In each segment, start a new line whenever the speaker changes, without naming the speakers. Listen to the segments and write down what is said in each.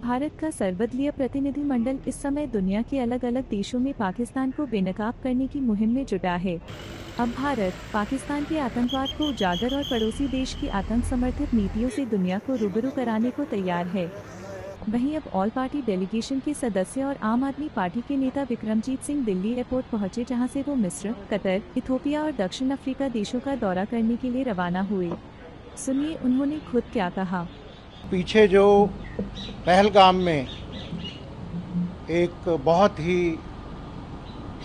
भारत का सर्वदलीय प्रतिनिधिमंडल इस समय दुनिया के अलग अलग देशों में पाकिस्तान को बेनकाब करने की मुहिम में जुटा है। अब भारत पाकिस्तान के आतंकवाद को उजागर और पड़ोसी देश की आतंक समर्थित नीतियों से दुनिया को रूबरू कराने को तैयार है। वहीं अब ऑल पार्टी डेलीगेशन के सदस्य और आम आदमी पार्टी के नेता विक्रमजीत सिंह दिल्ली एयरपोर्ट पहुंचे, जहां से वो मिस्र, कतर, इथोपिया और दक्षिण अफ्रीका देशों का दौरा करने के लिए रवाना हुए। सुनिए उन्होंने खुद क्या कहा।
पीछे जो पहलगाम में एक बहुत ही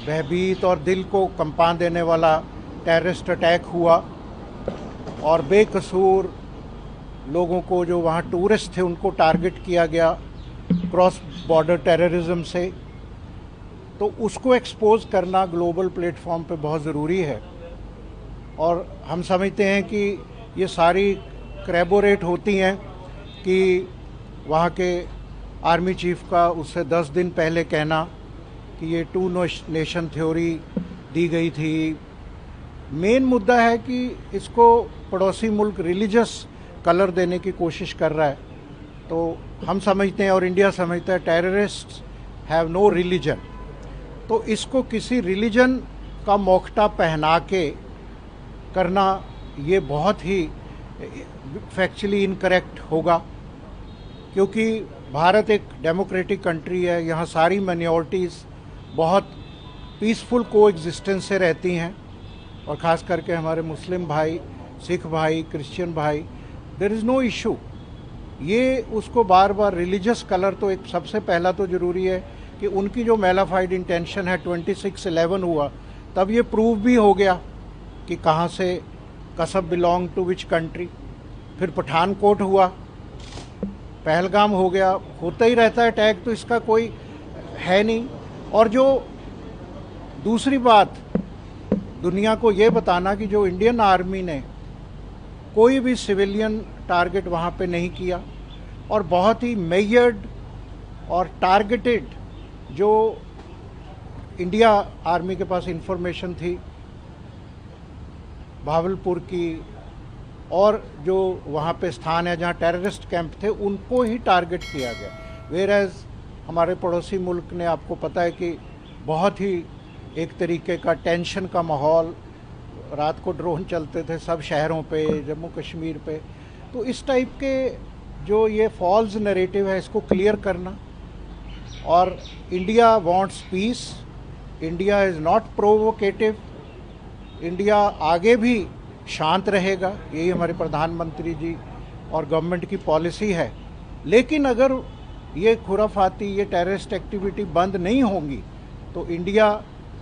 भयभीत और दिल को कंपा देने वाला टेररिस्ट अटैक हुआ और बेकसूर लोगों को, जो वहाँ टूरिस्ट थे, उनको टारगेट किया गया क्रॉस बॉर्डर टेररिज्म से, तो उसको एक्सपोज करना ग्लोबल प्लेटफॉर्म पे बहुत ज़रूरी है। और हम समझते हैं कि ये सारी क्रैबोरेट होती हैं कि वहाँ के आर्मी चीफ का उससे 10 दिन पहले कहना कि ये 2 नेशन थ्योरी दी गई थी। मेन मुद्दा है कि इसको पड़ोसी मुल्क रिलीजियस कलर देने की कोशिश कर रहा है। तो हम समझते हैं और इंडिया समझता है टेररिस्ट्स हैव नो रिलीजन, तो इसको किसी रिलीजन का मोखटा पहना के करना ये बहुत ही फैक्चुअली इनकरेक्ट होगा, क्योंकि भारत एक डेमोक्रेटिक कंट्री है। यहाँ सारी माइनॉरिटीज़ बहुत पीसफुल को एग्जिस्टेंस से रहती हैं, और ख़ास करके हमारे मुस्लिम भाई, सिख भाई, क्रिश्चियन भाई, देयर इज़ नो इशू। ये उसको बार बार रिलीजियस कलर, तो एक सबसे पहला तो ज़रूरी है कि उनकी जो मेलाफाइड इंटेंशन है 26/11 हुआ, तब ये प्रूव भी हो गया कि कहाँ से कसब बिलोंग टू विच कंट्री। फिर पठानकोट हुआ, पहलगाम हो गया, होता ही रहता है अटैक, तो इसका कोई है नहीं। और जो दूसरी बात, दुनिया को ये बताना कि जो इंडियन आर्मी ने कोई भी सिविलियन टारगेट वहाँ पे नहीं किया, और बहुत ही मेजर्ड और टारगेटेड जो इंडिया आर्मी के पास इंफॉर्मेशन थी भावलपुर की, और जो वहाँ पे स्थान है जहाँ टेररिस्ट कैंप थे, उनको ही टारगेट किया गया। वेयरएज हमारे पड़ोसी मुल्क ने, आपको पता है कि बहुत ही एक तरीके का टेंशन का माहौल, रात को ड्रोन चलते थे सब शहरों पे, जम्मू कश्मीर पे। तो इस टाइप के जो ये फॉल्स नैरेटिव है, इसको क्लियर करना। और India wants peace, India is not provocative, India आगे भी शांत रहेगा, यही हमारे प्रधानमंत्री जी और गवर्नमेंट की पॉलिसी है। लेकिन अगर ये खुराफाती, ये टेररिस्ट एक्टिविटी बंद नहीं होंगी, तो India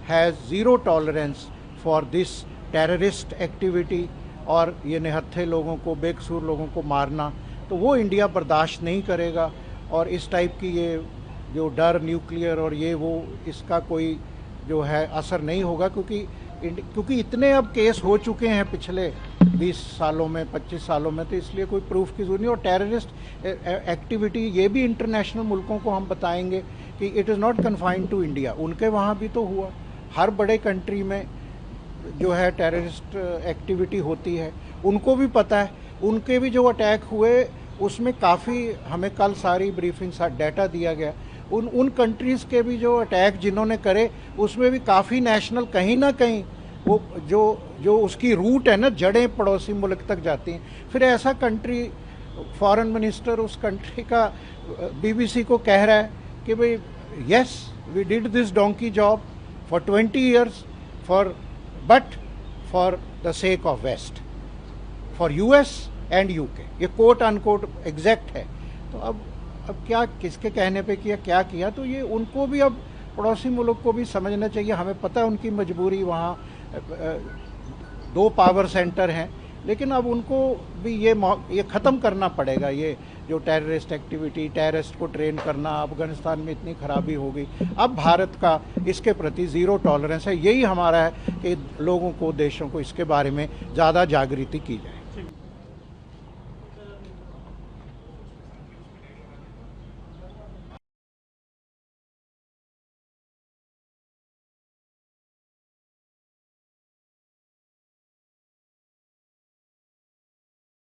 has zero tolerance for this terrorist activity. और ये निहत्थे लोगों को, बेकसूर लोगों को मारना, तो वो इंडिया बर्दाश्त नहीं करेगा। और इस टाइप की ये जो डर न्यूक्लियर और ये वो, इसका कोई जो है असर नहीं होगा, क्योंकि इतने अब केस हो चुके हैं पिछले 20 सालों में, 25 सालों में, तो इसलिए कोई प्रूफ की जरूरत नहीं। और टेररिस्ट एक्टिविटी ये भी इंटरनेशनल मुल्कों को हम बताएंगे कि it is not confined to India, उनके वहाँ भी तो हुआ। हर बड़े कंट्री में जो है टेररिस्ट एक्टिविटी होती है, उनको भी पता है। उनके भी जो अटैक हुए उसमें काफ़ी, हमें कल सारी ब्रीफिंग डाटा दिया गया, उन कंट्रीज़ के भी जो अटैक जिन्होंने करे, उसमें भी काफ़ी नेशनल, कहीं ना कहीं वो जो उसकी रूट है ना, जड़ें पड़ोसी मुल्क तक जाती हैं। फिर ऐसा कंट्री, फॉरेन मिनिस्टर उस कंट्री का BBC को कह रहा है कि भाई yes we did this donkey job for 20 years but for the sake of west, for US and UK, ये कोट अनकोट एग्जैक्ट है। तो अब क्या, किसके कहने पे किया, क्या किया, तो ये उनको भी, अब पड़ोसी मुल्क को भी समझना चाहिए। हमें पता है उनकी मजबूरी, वहाँ 2 पावर सेंटर हैं, लेकिन अब उनको भी ये ख़त्म करना पड़ेगा। ये जो टेररिस्ट एक्टिविटी, टेररिस्ट को ट्रेन करना, अफगानिस्तान में इतनी खराबी हो गई, अब भारत का इसके प्रति ज़ीरो टॉलरेंस है। यही हमारा है कि लोगों को, देशों को इसके बारे में ज़्यादा जागृति की जाए।